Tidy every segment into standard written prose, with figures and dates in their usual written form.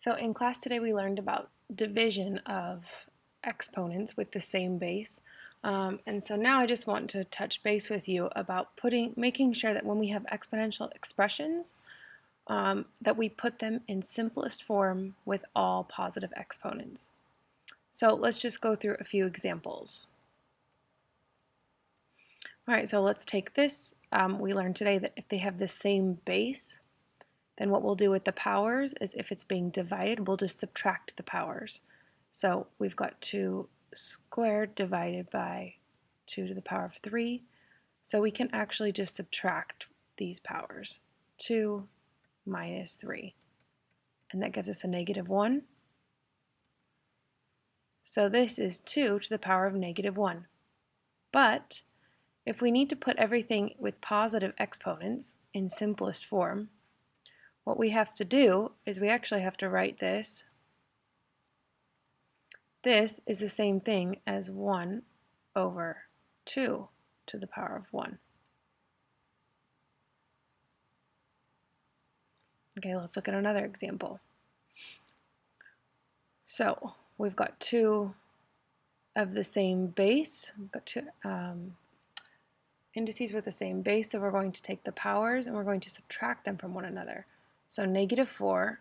So in class today we learned about division of exponents with the same base. And so now I just want to touch base with you about making sure that when we have exponential expressions, that we put them in simplest form with all positive exponents. So let's just go through a few examples. All right, so let's take this. We learned today that if they have the same base, then what we'll do with the powers is if it's being divided, we'll just subtract the powers. So we've got 2 squared divided by 2 to the power of 3. So we can actually just subtract these powers. 2 minus 3. And that gives us a -1. So this is 2 to the power of -1. But if we need to put everything with positive exponents in simplest form, what we have to do is we actually have to write this. This is the same thing as 1 over 2 to the power of 1. Okay, let's look at another example. So we've got 2 of the same base. We've got 2 indices with the same base, so we're going to take the powers and we're going to subtract them from one another. So -4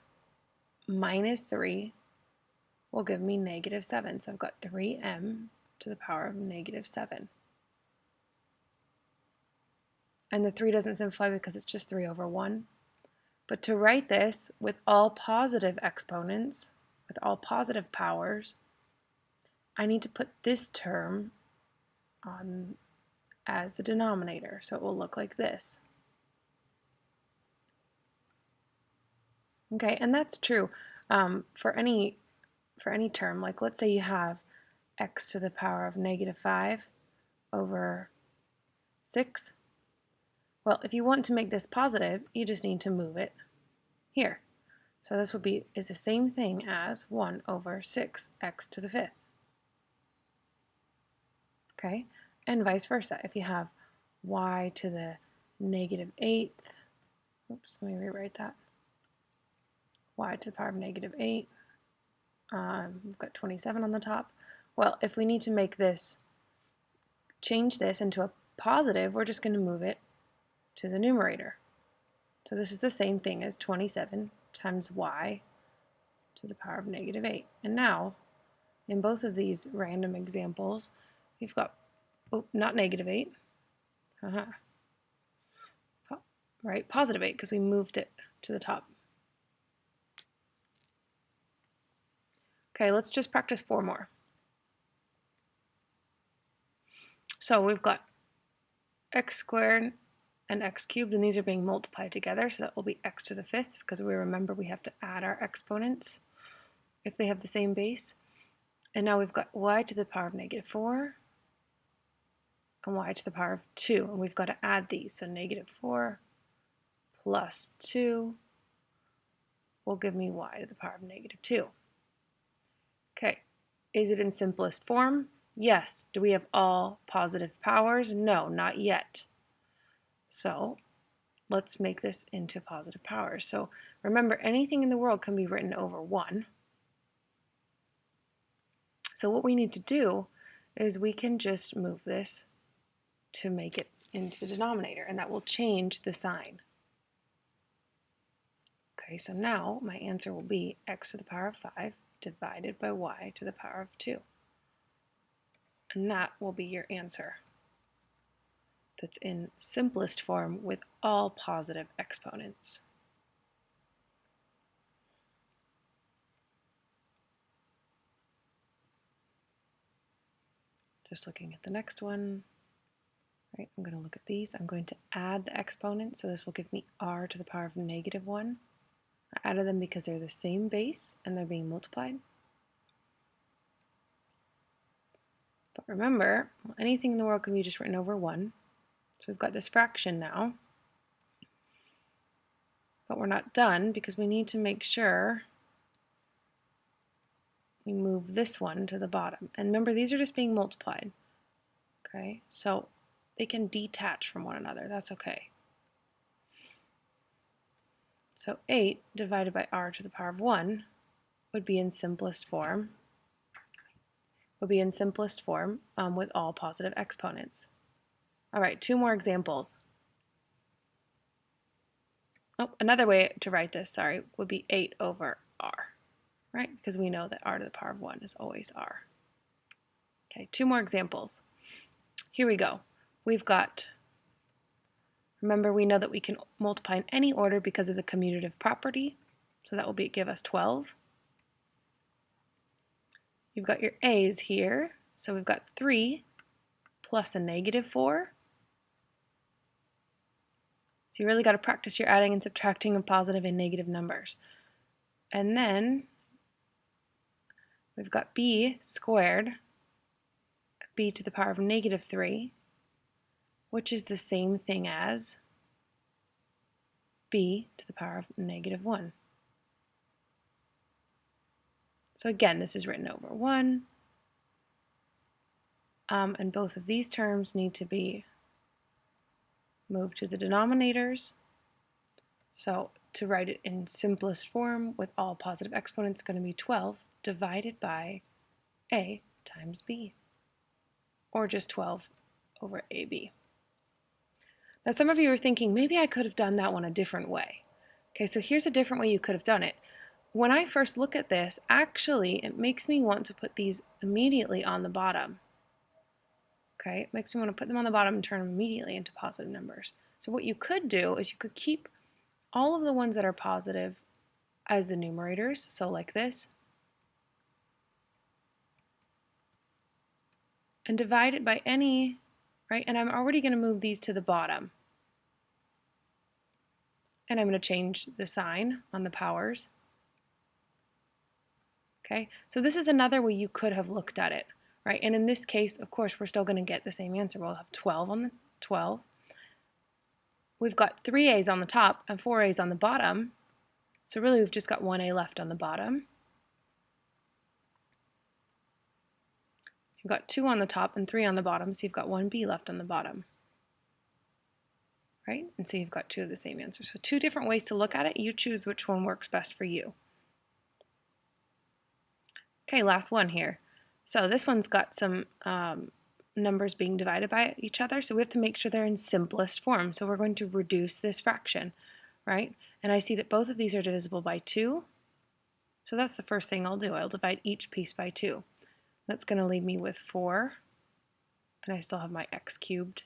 minus 3 will give me -7. So I've got 3m to the power of -7. And the 3 doesn't simplify because it's just 3 over 1. But to write this with all positive exponents, with all positive powers, I need to put this term on as the denominator. So it will look like this. Okay, and that's true for any term. Like let's say you have x to the power of -5 over 6. Well, if you want to make this positive, you just need to move it here. So this is the same thing as 1 over 6x to the 5th. Okay, and vice versa. If you have y to the -8th, oops, let me rewrite that. Y to the power of -8. We've got 27 on the top. Well, if we need to change this into a positive, we're just going to move it to the numerator. So this is the same thing as 27 times y to the power of -8. And now, in both of these random examples, we've got, not -8, right, +8 because we moved it to the top. Okay, let's just practice 4 more. So we've got x squared and x cubed, and these are being multiplied together, so that will be x to the 5th, because we remember we have to add our exponents if they have the same base. And now we've got y to the power of -4 and y to the power of 2, and we've got to add these. So -4 plus 2 will give me y to the power of -2. Okay, is it in simplest form? Yes. Do we have all positive powers? No, not yet. So let's make this into positive powers. So remember, anything in the world can be written over 1. So what we need to do is we can just move this to make it into the denominator, and that will change the sign. Okay, so now my answer will be x to the power of 5 divided by y to the power of 2. And that will be your answer. That's in simplest form with all positive exponents. Just looking at the next one. Right, I'm going to look at these. I'm going to add the exponents, so this will give me r to the power of -1. I added them because they're the same base and they're being multiplied. But remember, anything in the world can be just written over 1. So we've got this fraction now. But we're not done because we need to make sure we move this one to the bottom. And remember, these are just being multiplied. Okay, so they can detach from one another. That's okay. So 8 divided by r to the power of 1 would be in simplest form. With all positive exponents. All right, 2 more examples. Oh, another way to write this, would be 8 over r, right? Because we know that r to the power of 1 is always r. Okay, 2 more examples. Here we go. We've got, remember we know that we can multiply in any order because of the commutative property. So that will give us 12. You've got your a's here. So we've got 3 plus a negative 4. So you really got to practice your adding and subtracting of positive and negative numbers. And then we've got b squared, b to the power of negative 3, which is the same thing as b to the power of negative 1. So again, this is written over 1. And both of these terms need to be moved to the denominators. So to write it in simplest form with all positive exponents, it's going to be 12 divided by a times b, or just 12 over ab. Now some of you are thinking, maybe I could have done that one a different way. Okay, so here's a different way you could have done it. When I first look at this, actually it makes me want to put these immediately on the bottom. Okay, it makes me want to put them on the bottom and turn them immediately into positive numbers. So what you could do is you could keep all of the ones that are positive as the numerators, so like this, and divide it by any, right? And I'm already going to move these to the bottom. And I'm going to change the sign on the powers. Okay, so this is another way you could have looked at it, right? And in this case, of course, we're still going to get the same answer. We'll have 12 on the 12. We've got 3 a's on the top and 4 a's on the bottom. So really we've just got 1 a left on the bottom. You've got 2 on the top and 3 on the bottom, so you've got 1 b left on the bottom. Right? And so you've got 2 of the same answer. So 2 different ways to look at it. You choose which one works best for you. Okay, last one here. So this one's got some numbers being divided by each other, so we have to make sure they're in simplest form. So we're going to reduce this fraction, right? And I see that both of these are divisible by 2. So that's the first thing I'll do. I'll divide each piece by 2. That's going to leave me with 4, and I still have my x cubed,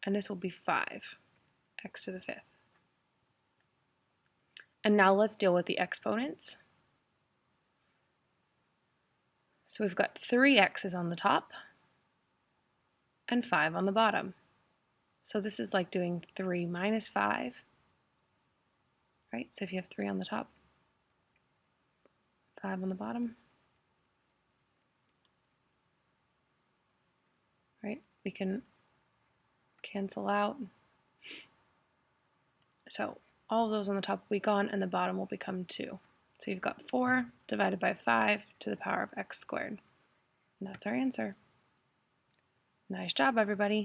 and this will be 5, x to the 5th. And now let's deal with the exponents. So we've got 3 x's on the top and 5 on the bottom. So this is like doing 3 minus 5, right? So if you have 3 on the top, 5 on the bottom, right? We can cancel out. So all of those on the top will be gone and the bottom will become 2. So you've got 4 divided by 5 to the power of x squared. And that's our answer. Nice job, everybody.